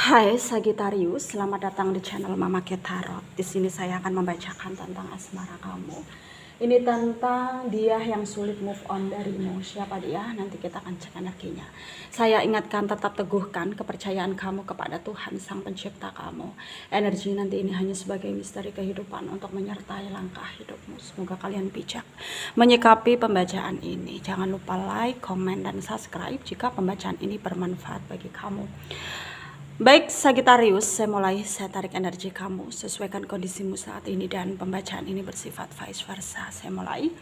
Hai Sagittarius, selamat datang di channel Mama Ket Tarot. Di sini saya akan membacakan tentang asmara kamu. Ini tentang dia yang sulit move on darimu. Siapa dia? Nanti kita akan cek energinya. Saya ingatkan, tetap teguhkan kepercayaan kamu kepada Tuhan Sang Pencipta kamu. Energi nanti ini hanya sebagai misteri kehidupan untuk menyertai langkah hidupmu. Semoga kalian bijak menyikapi pembacaan ini. Jangan lupa like, komen, dan subscribe jika pembacaan ini bermanfaat bagi kamu. Baik Sagittarius, saya tarik energi kamu, sesuaikan kondisimu saat ini, dan pembacaan ini bersifat vice versa. Saya mulai.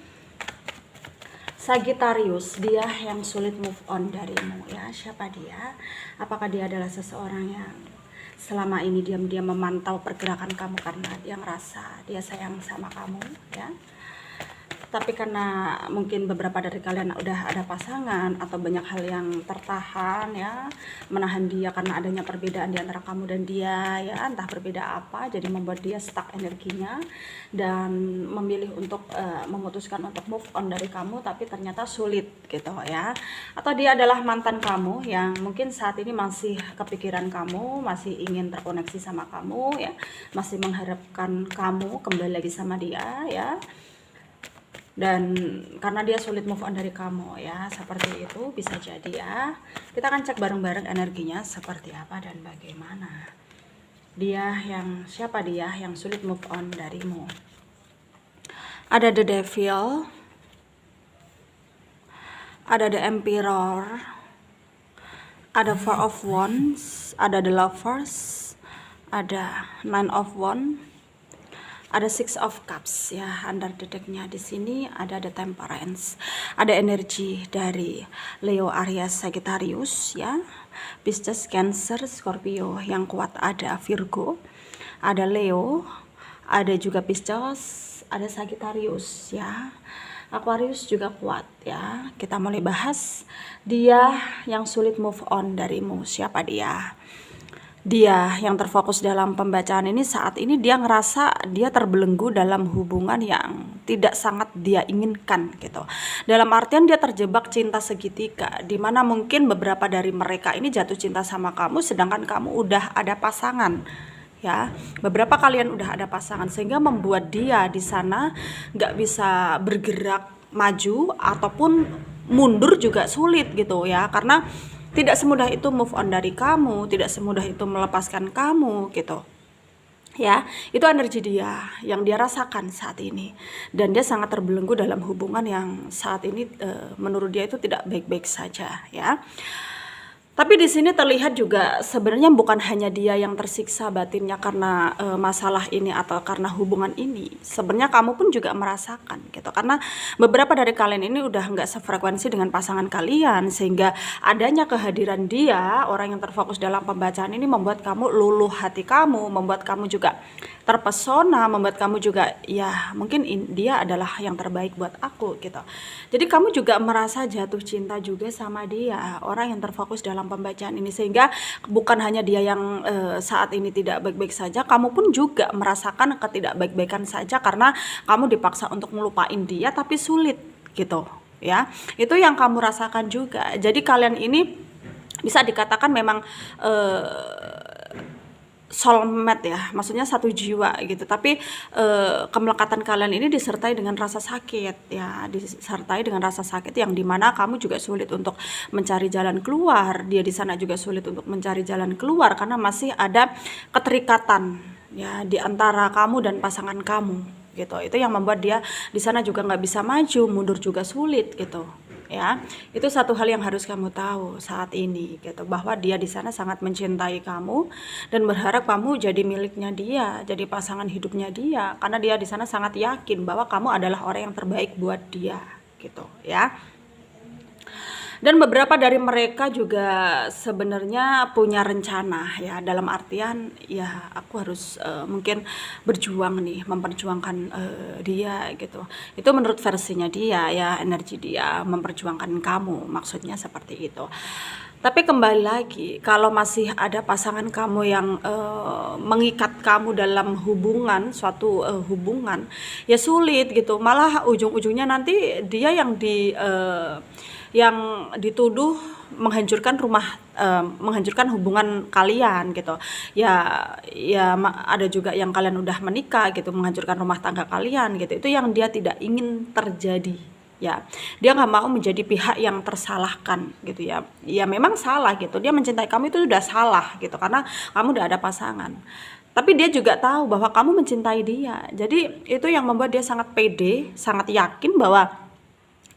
Sagittarius, dia yang sulit move on darimu, ya. Siapa dia? Apakah dia adalah seseorang yang selama ini diam-diam memantau pergerakan kamu karena dia ngerasa dia sayang sama kamu, ya? Tapi karena mungkin beberapa dari kalian udah ada pasangan atau banyak hal yang tertahan, ya, menahan dia karena adanya perbedaan di antara kamu dan dia, ya, entah berbeda apa, jadi membuat dia stuck energinya dan memilih untuk memutuskan untuk move on dari kamu, tapi ternyata sulit gitu, ya. Atau dia adalah mantan kamu yang mungkin saat ini masih kepikiran kamu, masih ingin terkoneksi sama kamu, ya, masih mengharapkan kamu kembali lagi sama dia, ya. Dan karena dia sulit move on dari kamu, ya, seperti itu bisa jadi, ya. Kita akan cek bareng-bareng energinya seperti apa dan bagaimana. Siapa dia yang sulit move on darimu? Ada the devil, ada the emperor, ada four of wands, ada the lovers, ada nine of wands, ada six of cups, ya. Under the decknya di sini ada the temperance, ada energi dari Leo, Aries, Sagittarius, ya, Pisces, Cancer, Scorpio. Yang kuat ada Virgo, ada Leo, ada juga Pisces, ada Sagittarius, ya. Aquarius juga kuat, ya. Kita mulai bahas dia yang sulit move on darimu. Siapa dia? Dia yang terfokus dalam pembacaan ini saat ini dia ngerasa dia terbelenggu dalam hubungan yang tidak sangat dia inginkan gitu. Dalam artian dia terjebak cinta segitiga, dimana mungkin beberapa dari mereka ini jatuh cinta sama kamu sedangkan kamu udah ada pasangan, ya. Beberapa kalian udah ada pasangan sehingga membuat dia di sana nggak bisa bergerak maju ataupun mundur juga sulit gitu, ya, karena tidak semudah itu move on dari kamu, tidak semudah itu melepaskan kamu gitu, ya. Itu energi dia yang dia rasakan saat ini, dan dia sangat terbelenggu dalam hubungan yang saat ini menurut dia itu tidak baik-baik saja, ya. Tapi di sini terlihat juga sebenarnya bukan hanya dia yang tersiksa batinnya karena masalah ini atau karena hubungan ini. Sebenarnya kamu pun juga merasakan gitu. Karena beberapa dari kalian ini udah nggak sefrekuensi dengan pasangan kalian, sehingga adanya kehadiran dia, orang yang terfokus dalam pembacaan ini, membuat kamu luluh hati kamu, membuat kamu juga terpesona, membuat kamu juga, ya, mungkin dia adalah yang terbaik buat aku gitu. Jadi kamu juga merasa jatuh cinta juga sama dia, orang yang terfokus dalam pembacaan ini, sehingga bukan hanya dia yang saat ini tidak baik-baik saja, kamu pun juga merasakan ketidakbaik-baikan saja karena kamu dipaksa untuk melupain dia tapi sulit gitu, ya. Itu yang kamu rasakan juga. Jadi kalian ini bisa dikatakan memang soulmate, ya, maksudnya satu jiwa gitu. Tapi kemelekatan kalian ini disertai dengan rasa sakit, ya, disertai dengan rasa sakit yang dimana kamu juga sulit untuk mencari jalan keluar, dia di sana juga sulit untuk mencari jalan keluar karena masih ada keterikatan, ya, di antara kamu dan pasangan kamu gitu. Itu yang membuat dia di sana juga nggak bisa maju, mundur juga sulit gitu, ya. Itu satu hal yang harus kamu tahu saat ini gitu, bahwa dia di sana sangat mencintai kamu dan berharap kamu jadi miliknya dia, jadi pasangan hidupnya dia, karena dia di sana sangat yakin bahwa kamu adalah orang yang terbaik buat dia gitu, ya. Dan beberapa dari mereka juga sebenarnya punya rencana, ya, dalam artian, ya, aku harus mungkin berjuang nih, memperjuangkan dia gitu. Itu menurut versinya dia, ya, energi dia memperjuangkan kamu, maksudnya seperti itu. Tapi kembali lagi, kalau masih ada pasangan kamu yang mengikat kamu dalam hubungan, suatu hubungan, ya sulit gitu. Malah ujung-ujungnya nanti dia yang dituduh menghancurkan menghancurkan hubungan kalian gitu. Ada juga yang kalian udah menikah gitu, menghancurkan rumah tangga kalian gitu. Itu yang dia tidak ingin terjadi. Ya, dia nggak mau menjadi pihak yang tersalahkan gitu ya. Ya memang salah gitu. Dia mencintai kamu itu sudah salah gitu karena kamu udah ada pasangan. Tapi dia juga tahu bahwa kamu mencintai dia. Jadi itu yang membuat dia sangat pede, sangat yakin bahwa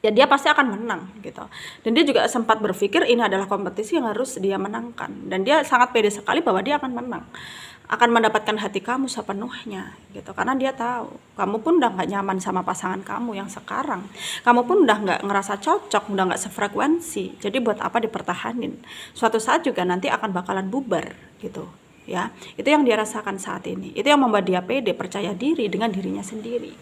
ya dia pasti akan menang gitu. Dan dia juga sempat berpikir ini adalah kompetisi yang harus dia menangkan. Dan dia sangat pede sekali bahwa dia akan menang, akan mendapatkan hati kamu sepenuhnya gitu. Karena dia tahu kamu pun udah nggak nyaman sama pasangan kamu yang sekarang. Kamu pun udah nggak ngerasa cocok, udah nggak sefrekuensi. Jadi buat apa dipertahanin? Suatu saat juga nanti akan bakalan bubar gitu. Ya, itu yang dia rasakan saat ini. Itu yang membuat dia pede, percaya diri dengan dirinya sendiri.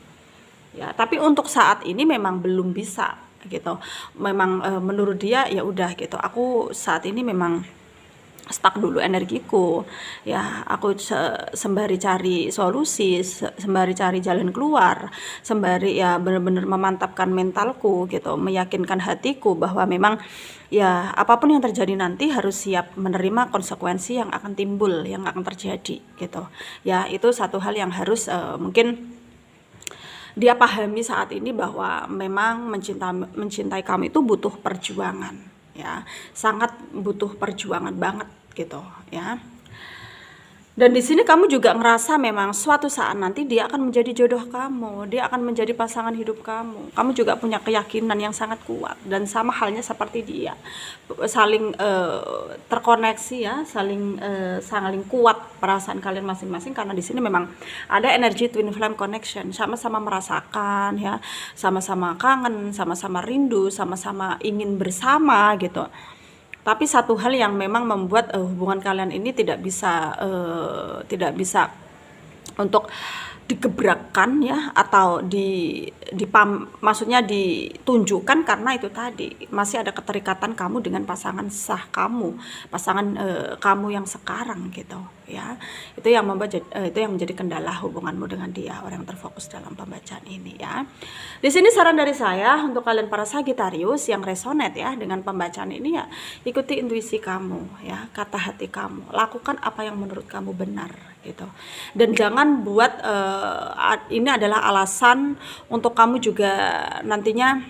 Ya, tapi untuk saat ini memang belum bisa gitu. Memang menurut dia ya udah gitu. Aku saat ini memang stuck dulu energiku. Ya, aku sembari cari solusi, sembari cari jalan keluar, sembari ya benar-benar memantapkan mentalku gitu, meyakinkan hatiku bahwa memang ya apapun yang terjadi nanti harus siap menerima konsekuensi yang akan timbul, yang akan terjadi gitu. Ya, itu satu hal yang harus mungkin dia pahami saat ini bahwa memang mencintai kamu itu butuh perjuangan ya, sangat butuh perjuangan banget gitu ya. Dan di sini kamu juga ngerasa memang suatu saat nanti dia akan menjadi jodoh kamu, dia akan menjadi pasangan hidup kamu. Kamu juga punya keyakinan yang sangat kuat dan sama halnya seperti dia, saling terkoneksi ya, saling kuat perasaan kalian masing-masing karena di sini memang ada energi twin flame connection, sama-sama merasakan ya, sama-sama kangen, sama-sama rindu, sama-sama ingin bersama gitu. Tapi satu hal yang memang membuat hubungan kalian ini tidak bisa untuk digebrakkan ya, atau maksudnya ditunjukkan karena itu tadi masih ada keterikatan kamu dengan pasangan sah kamu, pasangan kamu yang sekarang gitu ya. Itu yang membuat itu yang menjadi kendala hubunganmu dengan dia, orang yang terfokus dalam pembacaan ini ya. Di sini saran dari saya untuk kalian para Sagittarius yang resonate ya dengan pembacaan ini ya, ikuti intuisi kamu ya, kata hati kamu, lakukan apa yang menurut kamu benar gitu. Dan jangan buat ini adalah alasan untuk kamu juga nantinya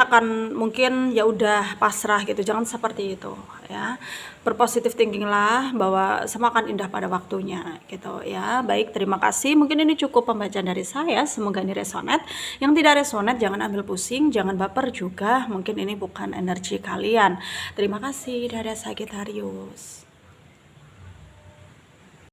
akan mungkin ya udah pasrah gitu. Jangan seperti itu ya. Berpositif thinking lah bahwa semua akan indah pada waktunya gitu ya. Baik, terima kasih. Mungkin ini cukup pembacaan dari saya. Semoga ini resonate. Yang tidak resonate jangan ambil pusing, jangan baper juga. Mungkin ini bukan energi kalian. Terima kasih dari Sagittarius.